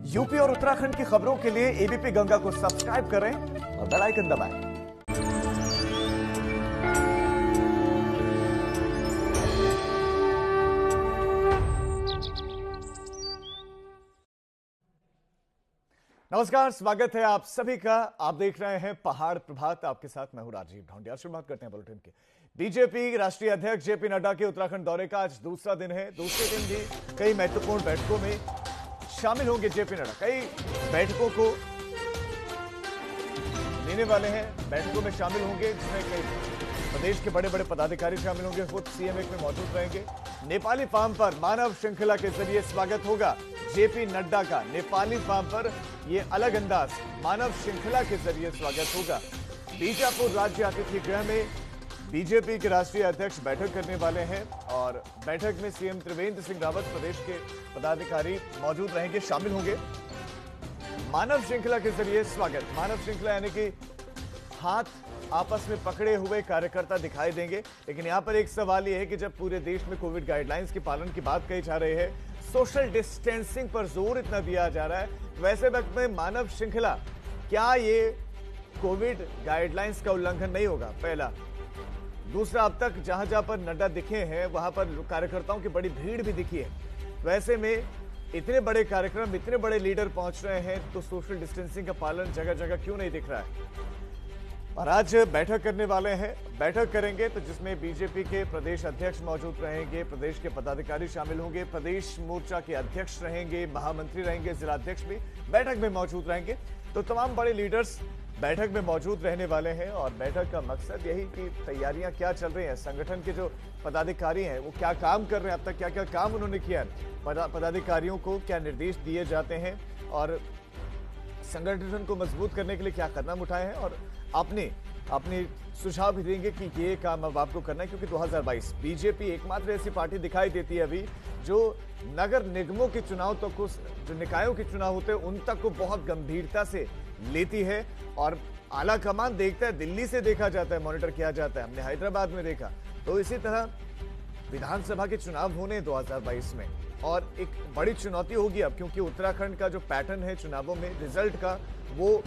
UP और उत्तराखंड की खबरों के लिए एबीपी गंगा को सब्सक्राइब करें और बेल आइकन दबाएं। नमस्कार, स्वागत है आप सभी का। आप देख रहे हैं पहाड़ प्रभात। आपके साथ मैं हूं राजीव ढोंडिया। शुरुआत करते हैं बुलेटिन की। बीजेपी राष्ट्रीय अध्यक्ष जेपी नड्डा के उत्तराखंड दौरे का आज दूसरा दिन है। दूसरे दिन भी कई महत्वपूर्ण बैठकों में शामिल होंगे जेपी नड्डा। कई बैठकों को लेने वाले हैं, बैठकों में शामिल होंगे जिसमें कई प्रदेश के बड़े बड़े पदाधिकारी शामिल होंगे। खुद सीएम एक में मौजूद रहेंगे। नेपाली फार्म पर मानव श्रृंखला के जरिए स्वागत होगा जेपी नड्डा का। नेपाली फार्म पर यह अलग अंदाज मानव श्रृंखला के जरिए स्वागत होगा। बीजापुर राज्य अतिथि गृह में बीजेपी के राष्ट्रीय अध्यक्ष बैठक करने वाले हैं और बैठक में सीएम त्रिवेंद्र सिंह रावत, प्रदेश के पदाधिकारी मौजूद रहेंगे, शामिल होंगे। मानव श्रृंखला के जरिए स्वागत। मानव श्रृंखला यानी कि हाथ आपस में पकड़े हुए कार्यकर्ता दिखाई देंगे। लेकिन यहां पर एक सवाल यह है कि जब पूरे देश में कोविड गाइडलाइंस के पालन की बात कही जा रही है, सोशल डिस्टेंसिंग पर जोर इतना दिया जा रहा है, तो वैसे वक्त में मानव श्रृंखला, क्या ये कोविड गाइडलाइंस का उल्लंघन नहीं होगा? पहला। दूसरा, अब तक जहां जहां पर नड्डा दिखे हैं वहां पर कार्यकर्ताओं की बड़ी भीड़ भी दिखी है। वैसे में इतने बड़े कार्यक्रम, इतने बड़े लीडर पहुंच रहे हैं, तो सोशल डिस्टेंसिंग का पालन जगह जगह क्यों नहीं दिख रहा है? और आज बैठक करने वाले हैं, बैठक करेंगे तो जिसमें बीजेपी के प्रदेश अध्यक्ष मौजूद रहेंगे, प्रदेश के पदाधिकारी शामिल होंगे, प्रदेश मोर्चा के अध्यक्ष रहेंगे, महामंत्री रहेंगे, जिलाध्यक्ष भी बैठक में मौजूद रहेंगे। तो तमाम बड़े लीडर्स बैठक में मौजूद रहने वाले हैं और बैठक का मकसद यही कि तैयारियां क्या चल रही हैं, संगठन के जो पदाधिकारी हैं वो क्या काम कर रहे हैं, अब तक क्या क्या काम उन्होंने किया है, पदाधिकारियों को क्या निर्देश दिए जाते हैं और संगठन को मजबूत करने के लिए क्या कदम उठाए हैं और अपने सुझाव भी देंगे कि ये काम अब आपको करना है। क्योंकि 2022 बीजेपी एकमात्र ऐसी पार्टी दिखाई देती है अभी जो नगर निगमों के चुनाव तक को, जो निकायों के चुनाव होते हैं उन तक को बहुत गंभीरता से लेती है और आला कमान देखता है। दिल्ली से देखा जाता है, मॉनिटर किया जाता है, हमने हैदराबाद में देखा। तो इसी तरह विधानसभा के चुनाव होने 2022 में और एक बड़ी चुनौती होगी अब, क्योंकि उत्तराखंड का जो पैटर्न है चुनावों में रिजल्ट का, वो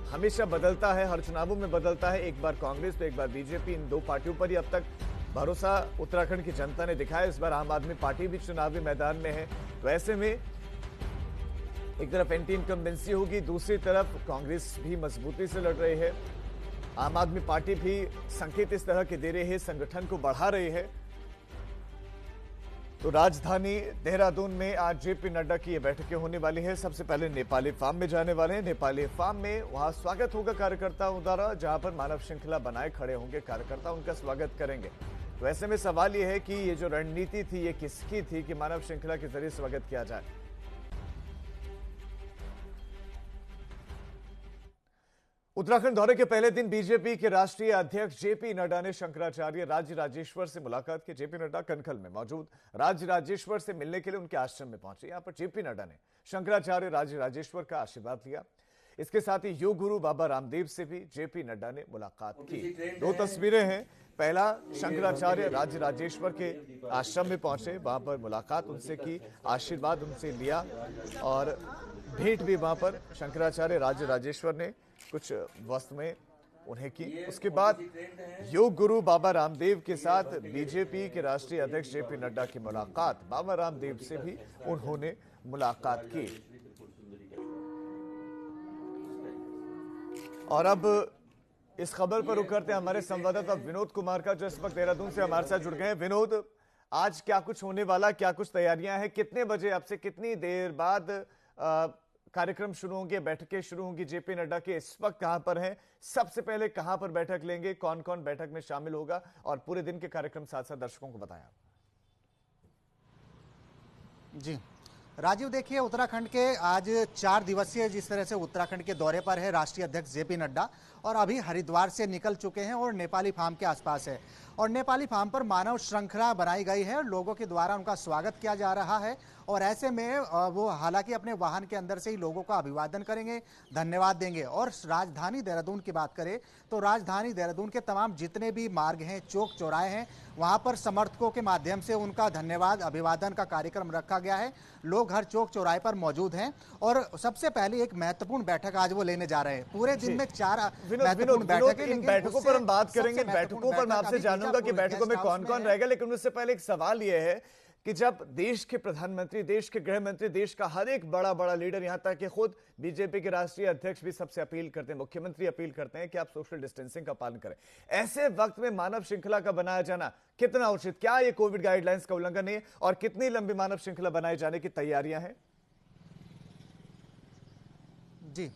हमेशा बदलता है, हर चुनावों में बदलता है। एक बार कांग्रेस तो एक बार बीजेपी, इन दो पार्टियों पर ही अब तक भरोसा उत्तराखंड की जनता ने दिखाया। इस बार आम आदमी पार्टी भी चुनावी मैदान में है। तो ऐसे में एक तरफ एंटी इनकम्बेंसी होगी, दूसरी तरफ कांग्रेस भी मजबूती से लड़ रही है, आम आदमी पार्टी भी संकेत इस तरह के दे रही है, संगठन को बढ़ा रही है। तो राजधानी देहरादून में आज जेपी नड्डा की ये बैठकें होने वाली है। सबसे पहले नेपाली फार्म में जाने वाले हैं। नेपाली फार्म में वहां स्वागत होगा कार्यकर्ताओं द्वारा, जहां पर मानव श्रृंखला बनाए खड़े होंगे कार्यकर्ता, उनका स्वागत करेंगे। तो ऐसे में सवाल ये है कि ये जो रणनीति थी ये किसकी थी कि मानव श्रृंखला के जरिए स्वागत किया जाए? उत्तराखंड दौरे के पहले दिन बीजेपी के राष्ट्रीय अध्यक्ष जेपी नड्डा ने शंकराचार्य राजराजेश्वर से मुलाकात की। जेपी नड्डा कनखल में मौजूद राजराजेश्वर से मिलने के लिए उनके आश्रम में पहुंचे। यहां पर जेपी नड्डा ने शंकराचार्य राजराजेश्वर का आशीर्वाद लिया। इसके साथ ही योग गुरु बाबा रामदेव से भी जेपी नड्डा ने मुलाकात की। दो तस्वीरें हैं। पहला, शंकराचार्य राजराजेश्वर के आश्रम में पहुंचे, वहां पर मुलाकात उनसे की, आशीर्वाद उनसे लिया और भेंट भी वहां पर शंकराचार्य राजराजेश्वर ने कुछ वस्त्र में उन्हें की। उसके बाद योग गुरु बाबा रामदेव के साथ बीजेपी के राष्ट्रीय अध्यक्ष जेपी नड्डा की मुलाकात, बाबा रामदेव से भी उन्होंने मुलाकात की। और अब इस खबर पर रुक करते हैं हमारे संवाददाता विनोद कुमार का, जो इस वक्त देहरादून से हमारे साथ जुड़ गए हैं। विनोद, आज क्या कुछ होने वाला, क्या कुछ तैयारियां हैं, कितने बजे, अब से कितनी देर बाद कार्यक्रम शुरू होंगे, बैठकें शुरू होंगी? जेपी नड्डा के इस वक्त कहां पर हैं, सबसे पहले कहां पर बैठक लेंगे, कौन कौन बैठक में शामिल होगा और पूरे दिन के कार्यक्रम साथ साथ दर्शकों को बताया। जी राजीव, देखिए उत्तराखंड के आज 4 दिवसीय जिस तरह से उत्तराखंड के दौरे पर है राष्ट्रीय अध्यक्ष जेपी नड्डा और अभी हरिद्वार से निकल चुके हैं और नेपाली फार्म के आसपास है। और नेपाली फार्म पर मानव श्रृंखला बनाई गई है, लोगों के द्वारा उनका स्वागत किया जा रहा है। और ऐसे में वो हालांकि अपने वाहन के अंदर से ही लोगों का अभिवादन करेंगे, धन्यवाद देंगे। और राजधानी देहरादून की बात करें तो राजधानी देहरादून के तमाम जितने भी मार्ग हैं, चौक चौराहे हैं, वहां पर समर्थकों के माध्यम से उनका धन्यवाद अभिवादन का कार्यक्रम रखा गया है। लोग हर चौक चौराहे पर मौजूद हैं और सबसे पहले एक महत्वपूर्ण बैठक आज वो लेने जा रहे हैं। पूरे दिन में 4 महत्वपूर्ण बैठकें। इन बैठकों पर हम बात करेंगे, बैठकों पर मैं आपसे जानूंगा कि बैठकों में कौन कौन रहेगा, लेकिन उससे पहले एक सवाल यह है कि जब देश के प्रधानमंत्री, देश के गृह मंत्री, देश का हर एक बड़ा बड़ा लीडर, यहां तक कि खुद बीजेपी के राष्ट्रीय अध्यक्ष भी सबसे अपील करते हैं, मुख्यमंत्री अपील करते हैं कि आप सोशल डिस्टेंसिंग का पालन करें, ऐसे वक्त में मानव श्रृंखला का बनाया जाना कितना उचित? क्या ये कोविड गाइडलाइंस का उल्लंघन है और कितनी लंबी मानव श्रृंखला बनाए जाने की तैयारियां हैं? जी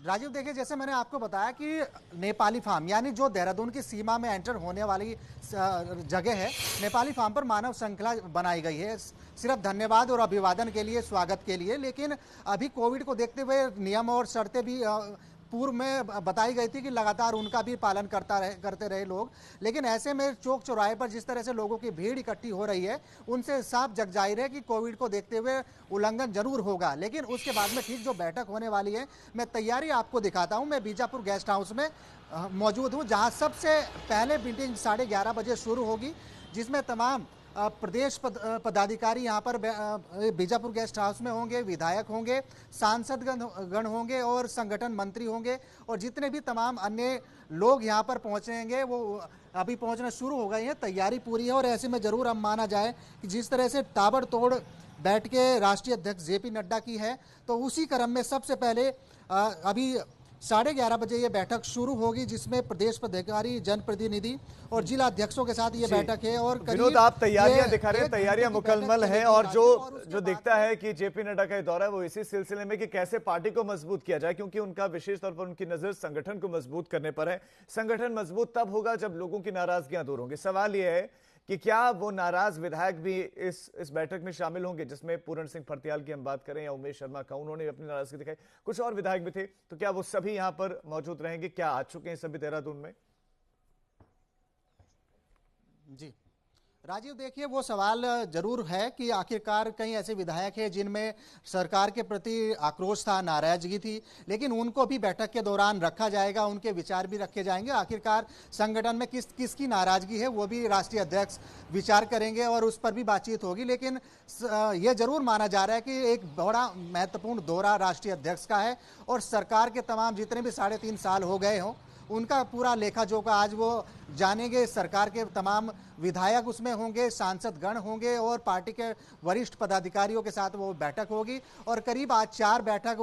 राजीव, देखिए जैसे मैंने आपको बताया कि नेपाली फार्म यानी जो देहरादून की सीमा में एंटर होने वाली जगह है, नेपाली फार्म पर मानव श्रृंखला बनाई गई है सिर्फ धन्यवाद और अभिवादन के लिए, स्वागत के लिए। लेकिन अभी कोविड को देखते हुए नियम और शर्तें भी पूर्व में बताई गई थी कि लगातार उनका भी पालन करते रहे लोग। लेकिन ऐसे में चौक चौराहे पर जिस तरह से लोगों की भीड़ इकट्ठी हो रही है, उनसे साफ जग जाहिर है कि कोविड को देखते हुए उल्लंघन जरूर होगा। लेकिन उसके बाद में ठीक जो बैठक होने वाली है, मैं तैयारी आपको दिखाता हूं। मैं बीजापुर गेस्ट हाउस में मौजूद हूं, जहां सबसे पहले मीटिंग 11:30 बजे शुरू होगी, जिसमें तमाम प्रदेश पदाधिकारी यहाँ पर बीजापुर गेस्ट हाउस में होंगे, विधायक होंगे, सांसद गण होंगे और संगठन मंत्री होंगे और जितने भी तमाम अन्य लोग यहाँ पर पहुँचेंगे वो अभी पहुँचना शुरू हो गए हैं। तैयारी पूरी है और ऐसे में जरूर हम माना जाए कि जिस तरह से ताबड़तोड़ बैठ के राष्ट्रीय अध्यक्ष जेपी नड्डा की है, तो उसी क्रम में सबसे पहले अभी 11:30 बजे ये बैठक शुरू होगी, जिसमें प्रदेश पदाधिकारी, जनप्रतिनिधि और जिला अध्यक्षों के साथ ये बैठक है। और विनोद, आप तैयारियां दिखा रहे हैं, तैयारियां मुकम्मल है और जो दिखता है कि जेपी नड्डा का दौरा है वो इसी सिलसिले में कि कैसे पार्टी को मजबूत किया जाए, क्योंकि उनका विशेष तौर पर उनकी नजर संगठन को मजबूत करने पर है। संगठन मजबूत तब होगा जब लोगों की नाराजगियां दूर होंगी। सवाल यह है कि क्या वो नाराज विधायक भी इस बैठक में शामिल होंगे, जिसमें पूरण सिंह फर्त्याल की हम बात करें या उमेश शर्मा का, उन्होंने अपनी नाराजगी दिखाई, कुछ और विधायक भी थे, तो क्या वो सभी यहां पर मौजूद रहेंगे? क्या आ चुके हैं सभी देहरादून में? जी राजीव, देखिए वो सवाल जरूर है कि आखिरकार कई ऐसे विधायक हैं जिनमें सरकार के प्रति आक्रोश था, नाराजगी थी, लेकिन उनको भी बैठक के दौरान रखा जाएगा, उनके विचार भी रखे जाएंगे। आखिरकार संगठन में किसकी नाराजगी है वो भी राष्ट्रीय अध्यक्ष विचार करेंगे और उस पर भी बातचीत होगी। लेकिन यह जरूर माना जा रहा है कि एक बड़ा महत्वपूर्ण दौरा राष्ट्रीय अध्यक्ष का है और सरकार के तमाम जितने भी 3.5 साल हो गए हों उनका पूरा लेखा जोखा आज वो जानेंगे। सरकार के तमाम विधायक उसमें होंगे, सांसद गण होंगे और पार्टी के वरिष्ठ पदाधिकारियों के साथ वो बैठक होगी। और करीब आज 4 बैठक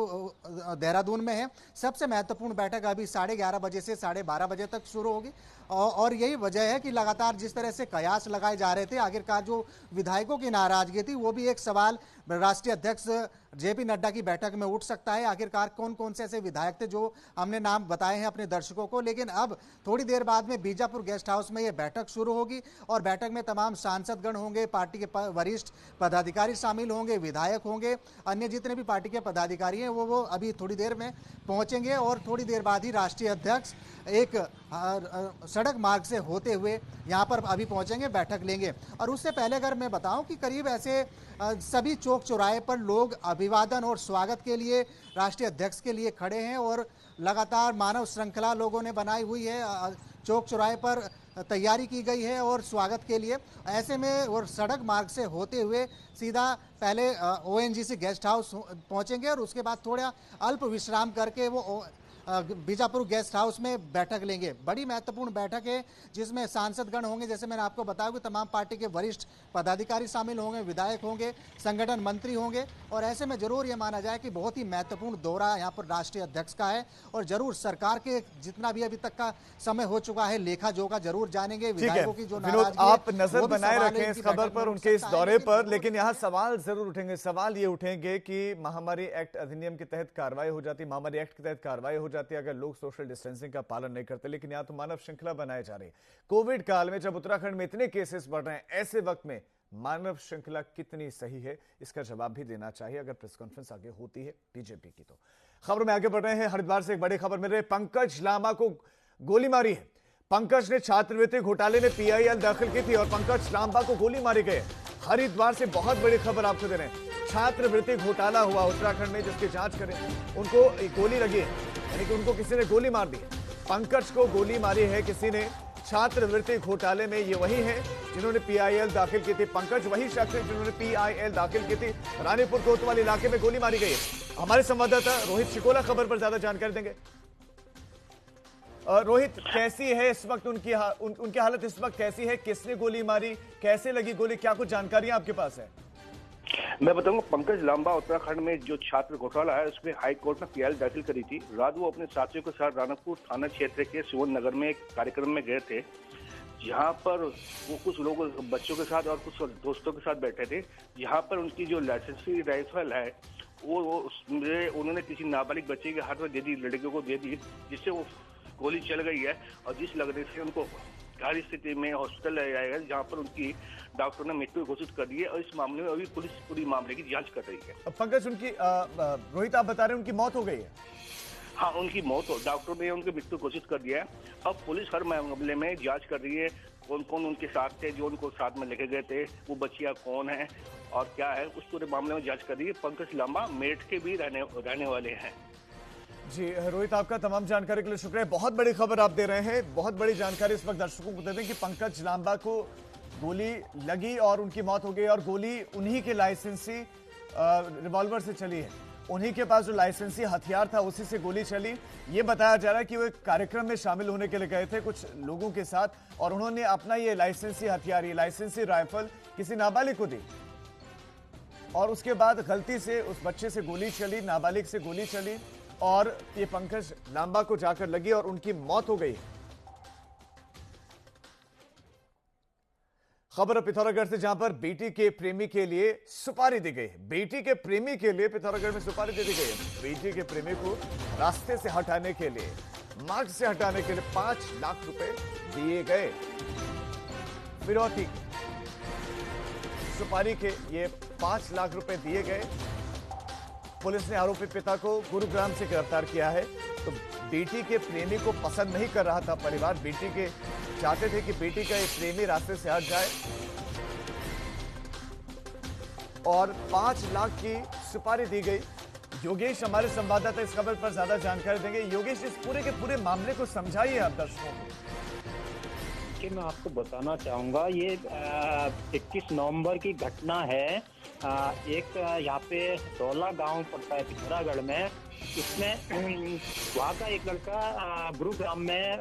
देहरादून में है। सबसे महत्वपूर्ण बैठक अभी 11:30 बजे से 12:30 बजे तक शुरू होगी और यही वजह है कि लगातार जिस तरह से कयास लगाए जा रहे थे, आखिरकार जो विधायकों की नाराजगी थी वो भी एक सवाल राष्ट्रीय अध्यक्ष जेपी नड्डा की बैठक में उठ सकता है। आखिरकार कौन कौन से ऐसे विधायक थे जो हमने नाम बताए हैं अपने दर्शकों को। लेकिन अब थोड़ी देर बाद में बीजापुर गेस्ट हाउस में ये बैठक शुरू होगी और बैठक में तमाम सांसदगण होंगे, पार्टी के वरिष्ठ पदाधिकारी शामिल होंगे, विधायक होंगे, अन्य जितने भी पार्टी के पदाधिकारी हैं वो अभी थोड़ी देर में पहुंचेंगे और थोड़ी देर बाद ही राष्ट्रीय अध्यक्ष एक सड़क मार्ग से होते हुए यहाँ पर अभी पहुंचेंगे, बैठक लेंगे। और उससे पहले अगर मैं बताऊं कि करीब ऐसे सभी चौक चौराहे पर लोग अभिवादन और स्वागत के लिए राष्ट्रीय अध्यक्ष के लिए खड़े हैं और लगातार मानव श्रृंखला लोगों ने बनाई हुई है। चौक चौराहे पर तैयारी की गई है और स्वागत के लिए। ऐसे में और सड़क मार्ग से होते हुए सीधा पहले ओएनजीसी गेस्ट हाउस पहुंचेंगे और उसके बाद थोड़ा अल्प विश्राम करके वो बीजापुर गेस्ट हाउस में बैठक लेंगे। बड़ी महत्वपूर्ण बैठक है जिसमें सांसदगण होंगे, जैसे मैंने आपको बताया कि तमाम पार्टी के वरिष्ठ पदाधिकारी शामिल होंगे, विधायक होंगे, संगठन मंत्री होंगे और ऐसे में जरूर ये माना जाए कि बहुत ही महत्वपूर्ण दौरा यहाँ पर राष्ट्रीय अध्यक्ष का है और जरूर सरकार के जितना भी अभी तक का समय हो चुका है लेखा जोखा जरूर जानेंगे। विधायकों की जो नाराजगी है, आप नजर बनाए रखें इस खबर पर, उनके इस दौरे पर। लेकिन यहाँ सवाल जरूर उठेंगे, सवाल ये उठेंगे कि महामारी एक्ट अधिनियम के तहत कार्रवाई हो जाती, महामारी एक्ट के तहत कार्रवाई हो जाती है अगर लोग सोशल डिस्टेंसिंग का पालन नहीं करते। लेकिन यहां तो मानव श्रृंखला बनाई जा रही है। कोविड काल में जब उत्तराखंड में इतने केसेस बढ़ रहे हैं, ऐसे वक्त में मानव श्रृंखला कितनी सही है, इसका जवाब भी देना चाहिए अगर प्रेस कॉन्फ्रेंस आगे होती है बीजेपी की। तो खबर में आगे बढ़ रहे हैं, हरिद्वार से एक बड़ी खबर मिल रही है। पंकज लामा को गोली मारी है। पंकज ने छात्रवृत्ति घोटाले में पीआईएल दाखिल की थी और पंकज लांबा को गोली मारी गई। हरिद्वार से बहुत बड़ी खबर आपको दे रहे हैं। छात्रवृत्ति घोटाला हुआ उत्तराखंड में, जिसकी जांच करें। उनको गोली लगी है, यानी कि उनको किसी ने गोली मार दी। पंकज को गोली मारी है किसी ने छात्रवृत्ति घोटाले में। ये वही है जिन्होंने पीआईएल दाखिल की थी। पंकज वही शख्स है जिन्होंने पीआईएल दाखिल की थी। रानीपुर कोतवाल इलाके में गोली मारी गई है। हमारे संवाददाता रोहित शिकोला खबर पर ज्यादा जानकारी देंगे। रोहित, कैसी है इस वक्त उनकी हालत इस वक्त कैसी है? किसने गोली मारी, कैसे लगी गोली, क्या कुछ जानकारियां आपके पास है? मैं बताऊंगा, पंकज लांबा उत्तराखंड में जो छात्र घोटाला है उसमें हाई कोर्ट में पीआईएल दाखिल करी थी। रात वो अपने साथियों के साथ रानीपुर थाना क्षेत्र के सुवर्ण नगर में एक कार्यक्रम में गए थे, जहां पर वो कुछ लोग बच्चों के साथ और कुछ दोस्तों के साथ बैठे थे। जहां पर उनकी जो लाइसेंसी राइफल है वो उसमें उन्होंने किसी नाबालिग बच्चे के हाथ में दे दी, लड़कियों को दे दी, जिससे वो गोली चल गई है और जिस लगने से उनको गंभीर स्थिति में हॉस्पिटल ले जाया गया, जहां पर उनकी डॉक्टर ने मृत्यु घोषित कर दी है और इस मामले में अभी पुलिस पूरी मामले की जांच कर रही है। पंकज, उनकी रोहित आप बता रहे हैं उनकी मौत हो गई है? हाँ, उनकी मौत हो, डॉक्टर ने उनकी मृत्यु घोषित कर दिया है। अब पुलिस हर मामले में जांच कर रही है, कौन कौन उनके साथ थे, जो उनको साथ में लेके गए थे, वो बच्चियां कौन है और क्या है, उस पूरे मामले में जांच कर रही है। पंकज लांबा मेरठ के भी रहने वाले हैं। जी रोहित, आपका तमाम जानकारी के लिए शुक्रिया। बहुत बड़ी खबर आप दे रहे हैं, बहुत बड़ी जानकारी इस वक्त दर्शकों को दे दें कि पंकज लांबा को गोली लगी और उनकी मौत हो गई और गोली उन्हीं के लाइसेंसी रिवॉल्वर से चली है। उन्हीं के पास जो लाइसेंसी हथियार था उसी से गोली चली। ये बताया जा रहा है कि वो एक कार्यक्रम में शामिल होने के लिए गए थे कुछ लोगों के साथ और उन्होंने अपना ये लाइसेंसी हथियार, ये लाइसेंसी राइफल किसी नाबालिग को दी और उसके बाद गलती से उस बच्चे से गोली चली, नाबालिग से गोली चली और ये पंकज लांबा को जाकर लगी और उनकी मौत हो गई। खबर पिथौरागढ़ से, जहां पर बेटी के प्रेमी के लिए सुपारी दी गई। बेटी के प्रेमी के लिए पिथौरागढ़ में सुपारी दे दी गई। बेटी के प्रेमी को रास्ते से हटाने के लिए, मार्ग से हटाने के लिए 5 लाख रुपए दिए गए। फिरौती सुपारी के ये 5 लाख रुपए दिए गए। पुलिस ने आरोपी पिता को गुरुग्राम से गिरफ्तार किया है। तो बेटी के प्रेमी को पसंद नहीं कर रहा था परिवार, बेटी के चाहते थे कि बेटी का ये प्रेमी रास्ते से हट जाए और 5 लाख की सुपारी दी गई। योगेश हमारे संवाददाता इस खबर पर ज्यादा जानकारी देंगे। योगेश, इस पूरे के पूरे मामले को समझाइए आप दर्शकों को। मैं आपको बताना चाहूँगा, ये 21 नवंबर की घटना है। एक यहाँ पे दौला गांव पड़ता है पिथौरागढ़ में। इसमें वहाँ का एक लड़का गुरुग्राम में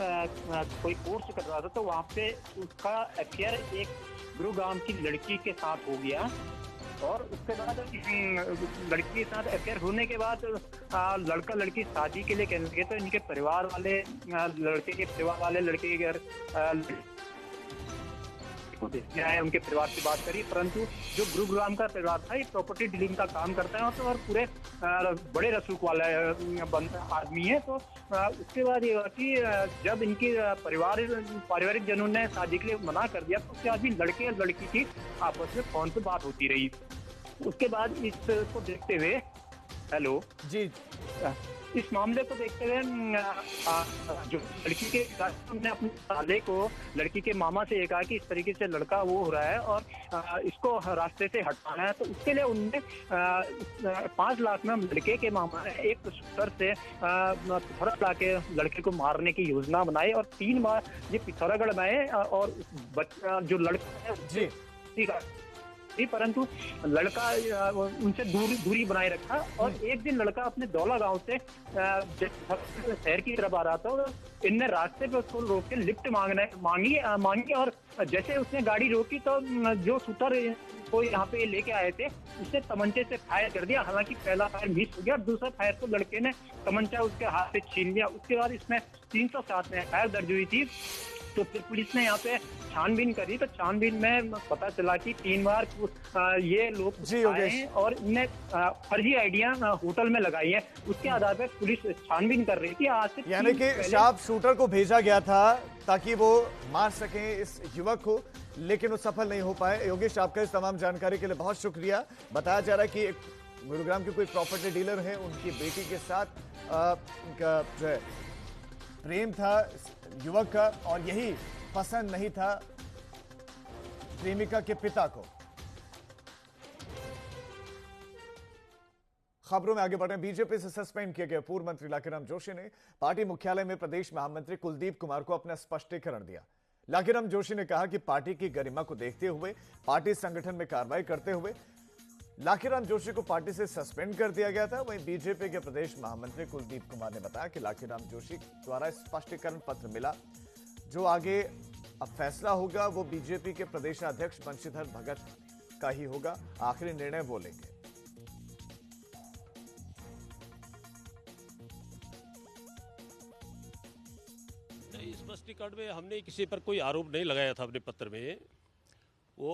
कोई कोर्स कर रहा था, तो वहाँ पे उसका अफेयर एक गुरुग्राम की लड़की के साथ हो गया और उसके बाद लड़की के साथ अफेयर होने के बाद लड़का लड़की शादी के लिए कहने लगे। तो इनके परिवार वाले, लड़के के परिवार वाले लड़के के घर उनके परिवार की बात करी, परंतु जो गुरुग्राम का परिवार था ये प्रॉपर्टी डीलिंग का काम करता है और पूरे बड़े रसूख वाला आदमी है। तो उसके बाद ये हुआ कि जब इनके पारिवारिक जनों ने शादी के लिए मना कर दिया, तो उसके बाद भी लड़के और लड़की की आपस में फोन पे बात होती रही। उसके बाद इसको देखते हुए जी, इस मामले को देखते हुए जो लड़की के ने अपने साले को लड़की के मामा से ये कहा कि इस तरीके से लड़का वो हो रहा है और इसको रास्ते से हटाना है। तो उसके लिए उनने 5 लाख में लड़के के मामा ने एक शूटर से पिथौरागढ़ के लड़के को मारने की योजना बनाई और 3 बार ये पिथौरागढ़ में आए और जो लड़का है जी ठीक है, परंतु लड़का उनसे दूरी बनाए रखा। और एक दिन लड़का अपने दौला गांव से शहर की तरफ आ रहा था और इनने रास्ते पे उसको रोक के लिफ्ट मांगी और जैसे उसने गाड़ी रोकी तो जो शूटर को यहाँ पे लेके आए थे उसने तमंचे से फायर कर दिया। हालांकि पहला फायर मिस हो गया और दूसरा फायर तो लड़के ने तमंचा उसके हाथ से छीन लिया। उसके बाद इसमें 307 में फायर दर्ज हुई थी। तो फिर पुलिस ने यहाँ पे छानबीन करी, तो छानबीन में पता चला कि 3 बार ये लोग आए हैं और इनने फर्जी आइडिया होटल में लगाई है। उसके आधार पर पुलिस छानबीन कर रही थी। आज से यानी कि शार्प शूटर को भेजा गया था ताकि वो मार सकें इस युवक को, लेकिन वो सफल नहीं हो पाए। योगेश, आपका इस तमाम जानकारी के लिए बहुत शुक्रिया। बताया जा रहा है कि गुरुग्राम के कोई प्रॉपर्टी डीलर है, उनकी बेटी के साथ उनका जो है प्रेम था, युवक का, और यही पसंद नहीं था प्रेमिका के पिता को। खबरों में आगे बढ़े, बीजेपी से सस्पेंड किए गए पूर्व मंत्री लाखीराम जोशी ने पार्टी मुख्यालय में प्रदेश महामंत्री कुलदीप कुमार को अपना स्पष्टीकरण दिया। लाखीराम जोशी ने कहा कि पार्टी की गरिमा को देखते हुए पार्टी संगठन में कार्रवाई करते हुए लाखीराम जोशी को पार्टी से सस्पेंड कर दिया गया था। वहीं बीजेपी के प्रदेश महामंत्री कुलदीप कुमार ने बताया कि लाखीराम जोशी द्वारा स्पष्टीकरण पत्र मिला, जो आगे अब फैसला होगा वो बीजेपी के प्रदेशाध्यक्ष बंशीधर भगत का ही होगा। आखिरी निर्णय वो लेंगे। स्पष्टीकरण में हमने किसी पर कोई आरोप नहीं लगाया था अपने पत्र में। वो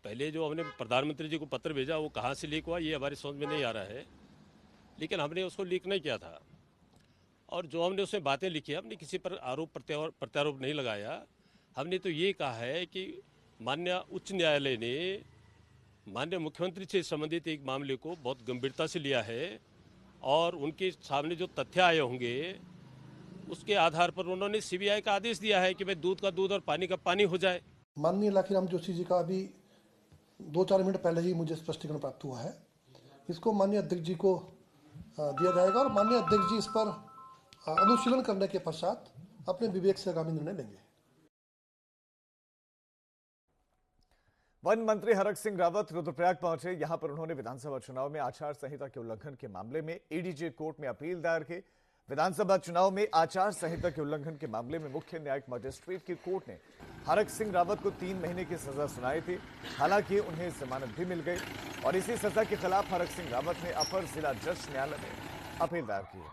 पहले जो हमने प्रधानमंत्री जी को पत्र भेजा वो कहाँ से लीक हुआ ये हमारी समझ में नहीं आ रहा है, लेकिन हमने उसको लीक नहीं किया था। और जो हमने उसमें बातें लिखी हमने किसी पर आरोप प्रत्यारोप नहीं लगाया। हमने तो ये कहा है कि माननीय उच्च न्यायालय ने माननीय मुख्यमंत्री से संबंधित एक मामले को बहुत गंभीरता से लिया है और उनके सामने जो तथ्य आए होंगे उसके आधार पर उन्होंने सीबीआई का आदेश दिया है कि भाई दूध का दूध और पानी का पानी हो जाए। माननीय लाखीराम जोशी जी का अभी 2-4 मिनट पहले ही मुझे स्पष्टीकरण प्राप्त हुआ है। इसको माननीय अध्यक्ष जी को दिया जाएगा और माननीय अध्यक्ष जी इस पर अनुशीलन करने के पश्चात अपने विवेक से आगामी निर्णय लेंगे। वन मंत्री हरक सिंह रावत रुद्रप्रयाग पहुंचे। यहां पर उन्होंने विधानसभा चुनाव में आचार संहिता के उल्लंघन के मामले में एडीजे कोर्ट में अपील दायर की। विधानसभा चुनाव में आचार संहिता के उल्लंघन के मामले में मुख्य न्यायिक मजिस्ट्रेट की कोर्ट ने हरक सिंह रावत को 3 महीने की सजा सुनाई थी। हालांकि उन्हें जमानत भी मिल गई और इसी सजा के खिलाफ हरक सिंह रावत ने अपर जिला जज न्यायालय में अपील दायर की है,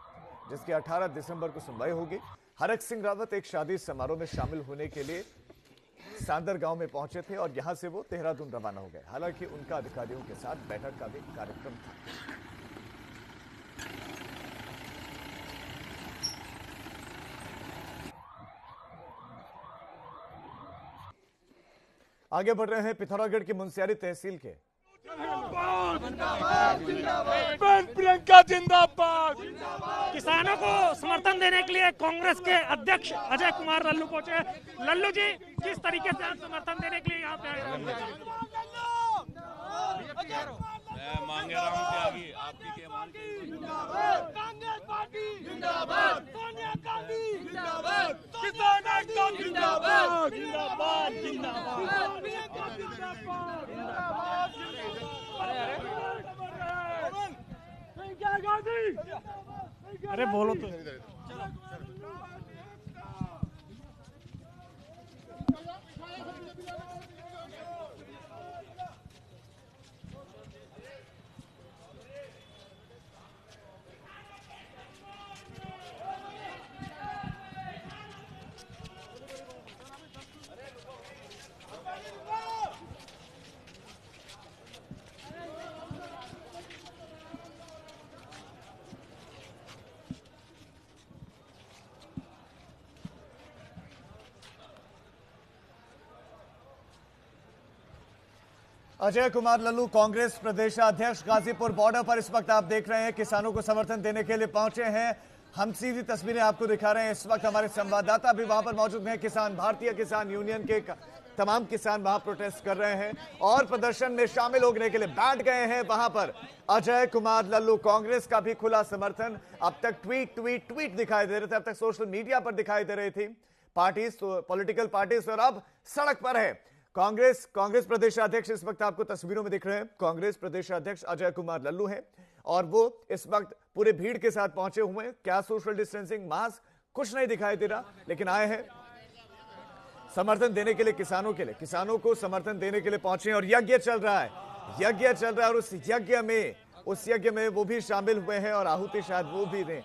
जिसकी 18 दिसंबर को सुनवाई होगी। हरक सिंह रावत एक शादी समारोह में शामिल होने के लिए सांदर गांव में पहुंचे थे और यहां से वो देहरादून रवाना हो गए। हालांकि उनका अधिकारियों के साथ बैठक का भी कार्यक्रम था। आगे बढ़ रहे हैं पिथौरागढ़ की मुनस्यारी तहसील के प्रियंका जिंदाबाद। किसानों को समर्थन देने के लिए कांग्रेस के अध्यक्ष अजय कुमार लल्लू पहुंचे। लल्लू जी, किस तरीके से आप समर्थन देने के लिए यहाँ पे आए? मैं मांगे रहा हूँ कि आगे आपकी के मान कांग्रेस पार्टी जिंदाबाद, सोनिया गांधी जिंदाबाद, किसान एकता जिंदाबाद, जिंदाबाद जिंदाबाद, प्रियंका जिंदाबाद, प्रियंका गांधी। अरे बोलो तो। अजय कुमार लल्लू कांग्रेस प्रदेशाध्यक्ष गाजीपुर बॉर्डर पर इस वक्त आप देख रहे हैं किसानों को समर्थन देने के लिए पहुंचे हैं। हम सीधी तस्वीरें आपको दिखा रहे हैं। इस वक्त हमारे संवाददाता भी वहां पर मौजूद हैं। किसान भारतीय किसान यूनियन के तमाम किसान वहां प्रोटेस्ट कर रहे हैं और प्रदर्शन में शामिल होने के लिए बैठ गए हैं। वहां पर अजय कुमार लल्लू कांग्रेस का भी खुला समर्थन। अब तक ट्वीट दिखाई दे रहे थे, अब तक सोशल मीडिया पर दिखाई दे रही थी पार्टीज, पॉलिटिकल पार्टीज, और अब सड़क पर है कांग्रेस प्रदेशाध्यक्ष। इस वक्त आपको तस्वीरों में दिख रहे हैं कांग्रेस प्रदेशाध्यक्ष अजय कुमार लल्लू हैं और वो इस वक्त पूरे भीड़ के साथ पहुंचे हुए हैं। क्या सोशल डिस्टेंसिंग, मास्क, कुछ नहीं दिखाई दे रहा, लेकिन आए हैं समर्थन देने के लिए किसानों को समर्थन देने के लिए पहुंचे हैं। और यज्ञ चल रहा है और उस यज्ञ में वो भी शामिल हुए हैं और आहुति शायद वो भी दें।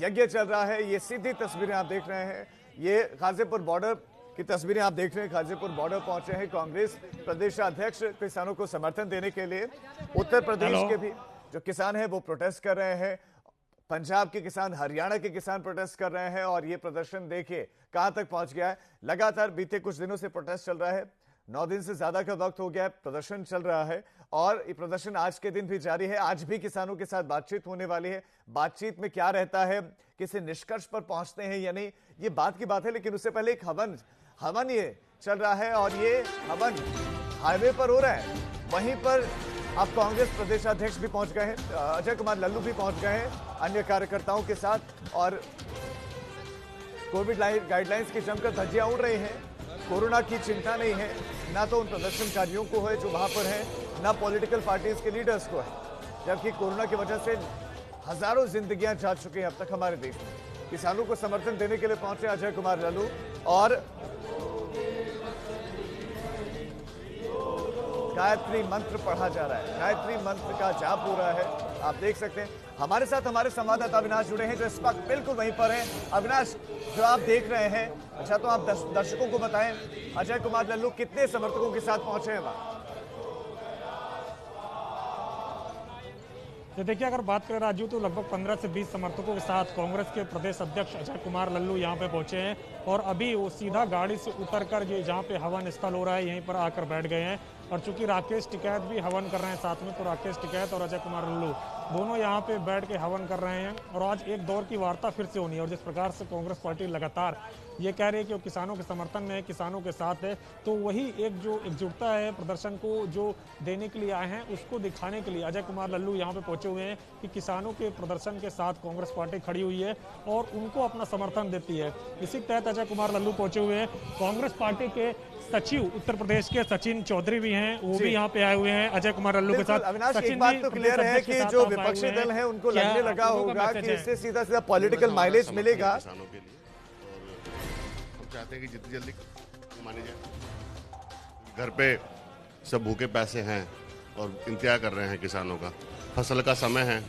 यज्ञ चल रहा है। ये सीधी तस्वीरें आप देख रहे हैं, ये गाजीपुर बॉर्डर की तस्वीरें आप देख रहे हैं। गाजीपुर बॉर्डर पहुंचे हैं कांग्रेस प्रदेशाध्यक्ष किसानों को समर्थन देने के लिए। उत्तर प्रदेश के भी जो किसान हैं वो प्रोटेस्ट कर रहे हैं, पंजाब के किसान, हरियाणा के किसान प्रोटेस्ट कर रहे हैं और ये प्रदर्शन देखिए कहां तक पहुंच गया है। लगातार बीते कुछ दिनों से प्रोटेस्ट चल रहा है, 9 दिन से ज्यादा का वक्त हो गया है, प्रदर्शन चल रहा है और ये प्रदर्शन आज के दिन भी जारी है। आज भी किसानों के साथ बातचीत होने वाली है। बातचीत में क्या रहता है, किसी निष्कर्ष पर पहुंचते हैं या नहीं, ये बात की बात है। लेकिन उससे पहले एक हवन ये चल रहा है और ये हवन हाईवे पर हो रहा है। वहीं पर अब कांग्रेस प्रदेशाध्यक्ष भी पहुंच गए हैं, अजय कुमार लल्लू भी पहुंच गए हैं अन्य कार्यकर्ताओं के साथ। और कोविड गाइडलाइंस की जमकर धज्जियां उड़ रही हैं। कोरोना की चिंता नहीं है, ना तो उन प्रदर्शनकारियों को है जो वहां पर है, ना पॉलिटिकल पार्टीज के लीडर्स को है। जबकि कोरोना की वजह से हजारों जिंदगियां जा चुकी हैं अब तक हमारे देश में। किसानों को समर्थन देने के लिए पहुंचे अजय कुमार लल्लू और गायत्री मंत्र पढ़ा जा रहा है। गायत्री मंत्र का जाप हो रहा है, आप देख सकते हैं। हमारे साथ हमारे संवाददाता अविनाश जुड़े हैं जो इस वक्त बिल्कुल वहीं पर हैं। अविनाश, जो आप देख रहे हैं, अच्छा तो आप दर्शकों को बताएं, अजय कुमार लल्लू कितने समर्थकों के साथ पहुंचे हैं वहां? तो देखिए, अगर बात करें राजू, तो लगभग 15 से 20 समर्थकों के साथ कांग्रेस के प्रदेश अध्यक्ष अजय कुमार लल्लू यहां पे पहुंचे हैं और अभी वो सीधा गाड़ी से उतरकर जहां पे हवन स्थल हो रहा है यहीं पर आकर बैठ गए हैं। और चूंकि राकेश टिकैत भी हवन कर रहे हैं साथ में, तो राकेश टिकैत और अजय कुमार लल्लू दोनों यहाँ पे बैठ के हवन कर रहे हैं। और आज एक दौर की वार्ता फिर से होनी है। और जिस प्रकार से कांग्रेस पार्टी लगातार ये कह रही है कि वो किसानों के समर्थन में है, किसानों के साथ है, तो वही एक जो एकजुटता है प्रदर्शन को जो देने के लिए आए हैं, उसको दिखाने के लिए अजय कुमार लल्लू यहाँ पे पहुंचे हुए हैं कि किसानों के प्रदर्शन के साथ कांग्रेस पार्टी खड़ी हुई है और उनको अपना समर्थन देती है। इसी तहत अजय कुमार लल्लू पहुंचे हुए हैं। कांग्रेस पार्टी के सचिव उत्तर प्रदेश के सचिन चौधरी भी हैं, वो भी यहाँ पे आए हुए हैं अजय कुमार लल्लू के साथ। अविनाश, एक बात तो क्लियर है कि जो विपक्षी दल है उनको लगने लगा होगा कि इससे सीधा सीधा पॉलिटिकल माइलेज मिलेगा। किसानों के लिए और हम चाहते हैं कि जितनी जल्दी मानी जाए। घर पे सब भूखे पैसे हैं और इंतजार कर रहे हैं किसानों का। फसल का समय है,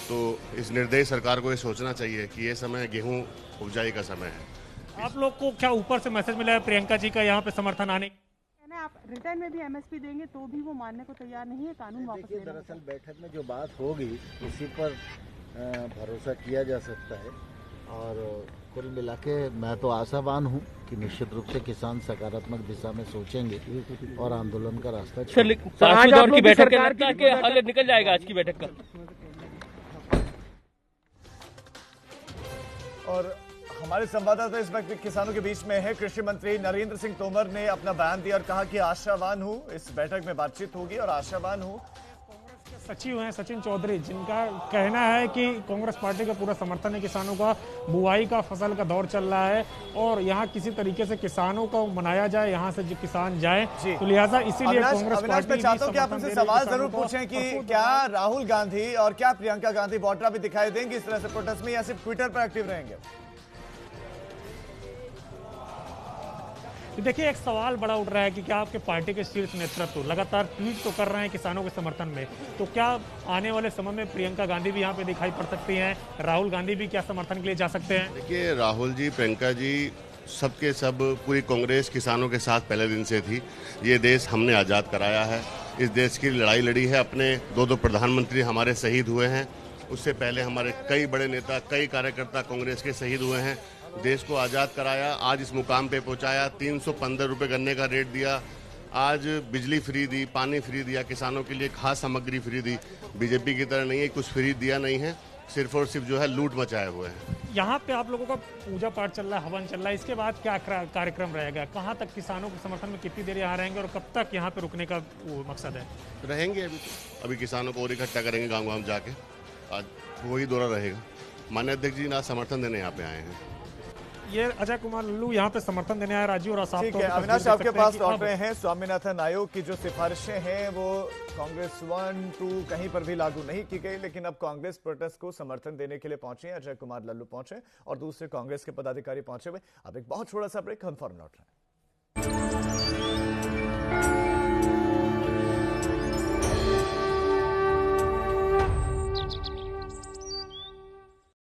तो इस निर्दयी सरकार को ये सोचना चाहिए कि ये समय गेहूं उपजाई का समय है। आप लोग को क्या ऊपर से मैसेज मिला है प्रियंका जी का यहाँ पे समर्थन आने? आप रिटर्न में भी एमएसपी देंगे तो भी वो मानने को तैयार नहीं है, कानून वापस लेने को। दरअसल बैठक में जो बात होगी इसी पर भरोसा किया जा सकता है और कुल मिला के मैं तो आशावान हूँ कि निश्चित रूप से किसान सकारात्मक दिशा में सोचेंगे और आंदोलन का रास्ता आज दौर की बैठक के हल निकल जाएगा आज की बैठक का। और हमारे संवाददाता इस वक्त किसानों के बीच में है। कृषि मंत्री नरेंद्र सिंह तोमर ने अपना बयान दिया और कहा कि आशावान हूं, इस बैठक में बातचीत होगी और आशावान हूं। कांग्रेस के सचिव हैं सचिन चौधरी, जिनका कहना है कि कांग्रेस पार्टी का पूरा समर्थन है किसानों का। बुआई का फसल का दौर चल रहा है और यहाँ किसी तरीके से किसानों को मनाया जाए, यहाँ से जो किसान जाए, तो लिहाजा इसीलिए कांग्रेस पार्टी। मैं चाहता हूं कि आप उनसे सवाल जरूर पूछें कि क्या राहुल गांधी और क्या प्रियंका गांधी वाड्रा भी दिखाई देंगे इस तरह से प्रोटेस्ट में, या सिर्फ ट्विटर पर एक्टिव रहेंगे? देखिए, एक सवाल बड़ा उठ रहा है कि क्या आपके पार्टी के शीर्ष नेतृत्व लगातार ट्वीट तो कर रहे हैं किसानों के समर्थन में, तो क्या आने वाले समय में प्रियंका गांधी भी यहाँ पे दिखाई पड़ सकती हैं? राहुल गांधी भी क्या समर्थन के लिए जा सकते हैं? देखिए, राहुल जी, प्रियंका जी, सबके सब पूरी कांग्रेस किसानों के साथ पहले दिन से थी। ये देश हमने आज़ाद कराया है, इस देश की लड़ाई लड़ी है। अपने दो प्रधानमंत्री हमारे शहीद हुए हैं, उससे पहले हमारे कई बड़े नेता, कई कार्यकर्ता कांग्रेस के शहीद हुए हैं। देश को आज़ाद कराया, आज इस मुकाम पे पहुंचाया। 315 रुपये गन्ने का रेट दिया, आज बिजली फ्री दी, पानी फ्री दिया, किसानों के लिए खास सामग्री फ्री दी। बीजेपी की तरह नहीं है, कुछ फ्री दिया नहीं है, सिर्फ और सिर्फ जो है लूट मचाए हुए हैं। यहाँ पे आप लोगों का पूजा पाठ चल रहा है, हवन चल रहा है, इसके बाद क्या कार्यक्रम रहेगा? कहाँ तक किसानों के समर्थन में कितनी देर यहाँ रहेंगे और कब तक यहाँ पे रुकने का मकसद है? रहेंगे अभी किसानों को और इकट्ठा करेंगे गाँव गाँव जाके, आज वही दौरा रहेगा। माननीय अध्यक्ष जी आज समर्थन देने यहाँ पे आए हैं। ये अजय कुमार लल्लू यहाँ पे समर्थन देने आए राजीव। और ठीक है अविनाश, आपके पास लौट रहे हैं। स्वामीनाथन आयोग की जो सिफारिशें हैं वो कांग्रेस 1, 2 कहीं पर भी लागू नहीं की गई, लेकिन अब कांग्रेस प्रोटेस्ट को समर्थन देने के लिए पहुंचे, अजय कुमार लल्लू पहुंचे और दूसरे कांग्रेस के पदाधिकारी पहुंचे हुए। अब एक बहुत छोटा सा ब्रेक, हम फौरन लौट रहे हैं।